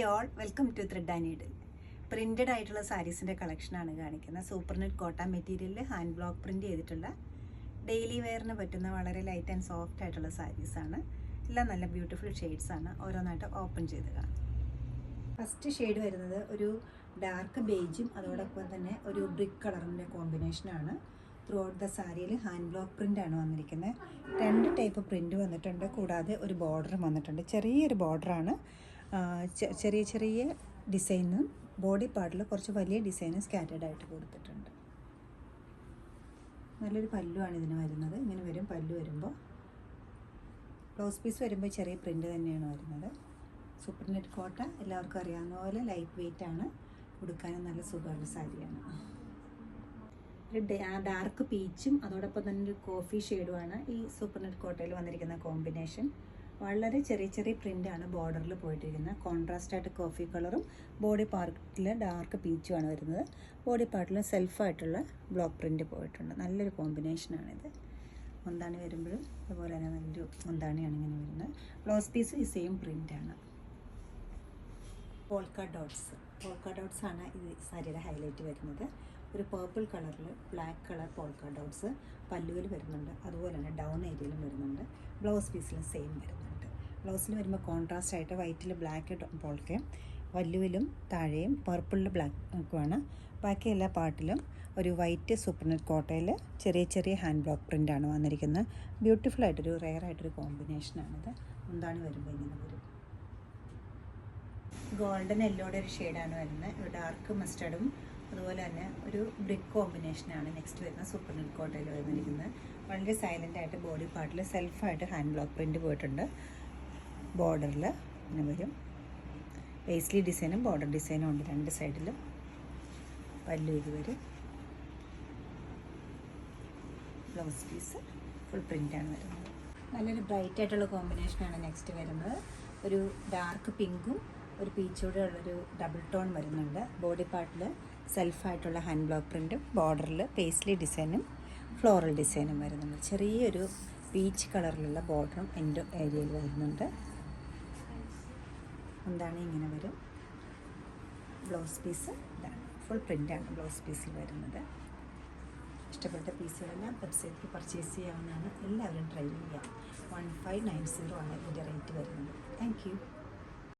All welcome to thread and needle. Printed ആയിട്ടുള്ള സാരീസിൻ്റെ കളക്ഷനാണ് കാണിക്കുന്നത്. സൂപ്പർ നെറ്റ് കോട്ടൺ മെറ്റീരിയലിൽ ഹാൻഡ് ബ്ലോക്ക് പ്രിന്റ് ചെയ്തിട്ടുള്ള ഡെയിലി വെയറിന് പറ്റുന്ന വളരെ ലൈറ്റ് ആൻഡ് സോഫ്റ്റ് ആയിട്ടുള്ള സാരീസാണ്. എല്ലാം നല്ല ബ്യൂട്ടിഫുൾ ഷെയ്ഡ്സാണ്. ഓരോന്നായിട്ട് ഓപ്പൺ ചെയ്ത് കാണാം. ഫസ്റ്റ് ഷെയ്ഡ് വരുന്നത് ഒരു ഡാർക്ക് ബേജും അതോടൊപ്പം തന്നെ ഒരു ബ്രിക്ക് കളറിൻ്റെ കോമ്പിനേഷനാണ്. ത്രൂ ഔട്ട് ദ സാരിയിൽ ഹാൻഡ് ബ്ലോക്ക് പ്രിൻ്റാണ് വന്നിരിക്കുന്നത്. 2 ടൈപ്പ് പ്രിൻ്റ് വന്നിട്ടുണ്ട്. കൂടാതെ ഒരു ബോർഡറും വന്നിട്ടുണ്ട്. ചെറിയൊരു ബോർഡറാണ്. ചെറിയ ചെറിയ ഡിസൈനും ബോഡി പാർട്ടിൽ കുറച്ച് വലിയ ഡിസൈനും സ്കാറ്റേഡ് ആയിട്ട് കൊടുത്തിട്ടുണ്ട്. നല്ലൊരു പല്ലുവാണ് ഇതിന് വരുന്നത്. ഇങ്ങനെ വരും പല്ലു വരുമ്പോൾ. ബ്ലൗസ് പീസ് വരുമ്പോൾ ചെറിയ പ്രിൻ്റ് തന്നെയാണ് വരുന്നത്. സൂപ്പർ നെറ്റ് കോട്ട എല്ലാവർക്കും അറിയാവുന്ന പോലെ ലൈറ്റ് വെയ്റ്റ് ആണ്. ഉടുക്കാനും നല്ല സുഖമുള്ള സാരിയാണ്. ഒരു ഡാർക്ക് പീച്ചും അതോടൊപ്പം തന്നെ ഒരു കോഫി ഷെയ്ഡുമാണ് ഈ സൂപ്പർ നെറ്റ് കോട്ടയിൽ വന്നിരിക്കുന്ന കോമ്പിനേഷൻ. വളരെ ചെറിയ ചെറിയ പ്രിൻ്റാണ് ബോർഡറിൽ പോയിട്ടിരിക്കുന്നത്. കോൺട്രാസ്റ്റായിട്ട് കോഫി കളറും ബോഡി പാർട്ടിൽ ഡാർക്ക് പീച്ചുമാണ് വരുന്നത്. ബോഡി പാർട്ടിൽ സെൽഫായിട്ടുള്ള ബ്ലോക്ക് പ്രിൻ്റ് പോയിട്ടുണ്ട്. നല്ലൊരു കോമ്പിനേഷനാണിത്. മുന്താണി വരുമ്പോഴും അതുപോലെ തന്നെ നല്ലൊരു മുന്താണിയാണ് ഇങ്ങനെ വരുന്നത്. ബ്ലൗസ് പീസ് ഈ സെയിം പ്രിൻ്റാണ്. പോൾക്ക ഡോട്ട്സ് ആണ് ഈ സാരിയുടെ ഹൈലൈറ്റ് വരുന്നത്. ഒരു പേർപ്പിൾ കളറിൽ ബ്ലാക്ക് കളർ പോൾക്ക ഡോട്ട്സ് പല്ലുവിൽ വരുന്നുണ്ട്. അതുപോലെ തന്നെ ഡൗൺ ഏരിയയിലും വരുന്നുണ്ട്. ബ്ലൗസ് പീസിലും സെയിം വരുന്നുണ്ട്. ബ്ലൗസിൽ വരുമ്പോൾ കോൺട്രാസ്റ്റ് ആയിട്ട് വൈറ്റിൽ ബ്ലാക്ക് പോൾക്കയും പല്ലുവിലും താഴെയും പർപ്പിളിൽ ബ്ലാക്കുമാണ്. ബാക്കി എല്ലാ പാർട്ടിലും ഒരു വൈറ്റ് സൂപ്പർ നെറ്റ് കോട്ടയിൽ ചെറിയ ചെറിയ ഹാൻഡ് ബ്ലോക്ക് പ്രിൻ്റാണ് വന്നിരിക്കുന്നത്. ബ്യൂട്ടിഫുൾ ആയിട്ടൊരു റെയർ ആയിട്ടൊരു കോമ്പിനേഷനാണിത്. മുന്താണി വരുമ്പോൾ ഇങ്ങനെ വരും. ഗോൾഡൻ യെല്ലോയുടെ ഒരു ഷെയ്ഡാണ് വരുന്നത്. ഒരു ഡാർക്ക് മസ്റ്റർഡും അതുപോലെ തന്നെ ഒരു ബ്രിക്ക് കോമ്പിനേഷനാണ് നെക്സ്റ്റ് വരുന്ന സൂപ്പർ നെറ്റ് കോട്ടയിൽ വന്നിരിക്കുന്നത്. വളരെ സൈലൻ്റ് ആയിട്ട് ബോഡി പാർട്ടിൽ സെൽഫായിട്ട് ഹാൻഡ് ബ്ലോക്ക് പ്രിൻ്റ് പോയിട്ടുണ്ട്. ബോർഡറിൽ ഇങ്ങനെ വരും. പേസ്ലി ഡിസൈനും ബോർഡർ ഡിസൈനും ഉണ്ട് 2 സൈഡിലും. പല്ലു ഇത് വരും. ബ്ലൗസ് പീസ് ഫുൾ പ്രിൻ്റാണ് വരുന്നത്. നല്ലൊരു ബ്രൈറ്റ് ആയിട്ടുള്ള കോമ്പിനേഷനാണ് നെക്സ്റ്റ് വരുന്നത്. ഒരു ഡാർക്ക് പിങ്കും ഒരു പീച്ചോടെ ഉള്ളൊരു ഡബിൾ ടോൺ വരുന്നുണ്ട്. ബോഡി പാർട്ടിൽ സെൽഫായിട്ടുള്ള ഹാൻഡ് ബ്ലോക്ക് പ്രിൻറ്റും ബോർഡറിൽ പേസ്ലി ഡിസൈനും ഫ്ലോറൽ ഡിസൈനും വരുന്നുണ്ട്. ചെറിയൊരു പീച്ച് കളറിലുള്ള ബോർഡറും എൻ്റെ ഏരിയയിൽ വരുന്നുണ്ട്. എന്താണ് ഇങ്ങനെ വരും. ബ്ലൗസ് പീസ് ഇതാണ്. ഫുൾ പ്രിൻ്റാണ് ബ്ലൗസ് പീസിൽ വരുന്നത്. ഇഷ്ടപ്പെട്ട പീസുകളെല്ലാം വെബ്സൈറ്റിൽ പർച്ചേസ് ചെയ്യാവുന്നതാണ്. എല്ലാവരും ട്രൈ ചെയ്യാം. 1590 ആണ് ഇതിൻ്റെ റേറ്റ് വരുന്നത്. Thank you.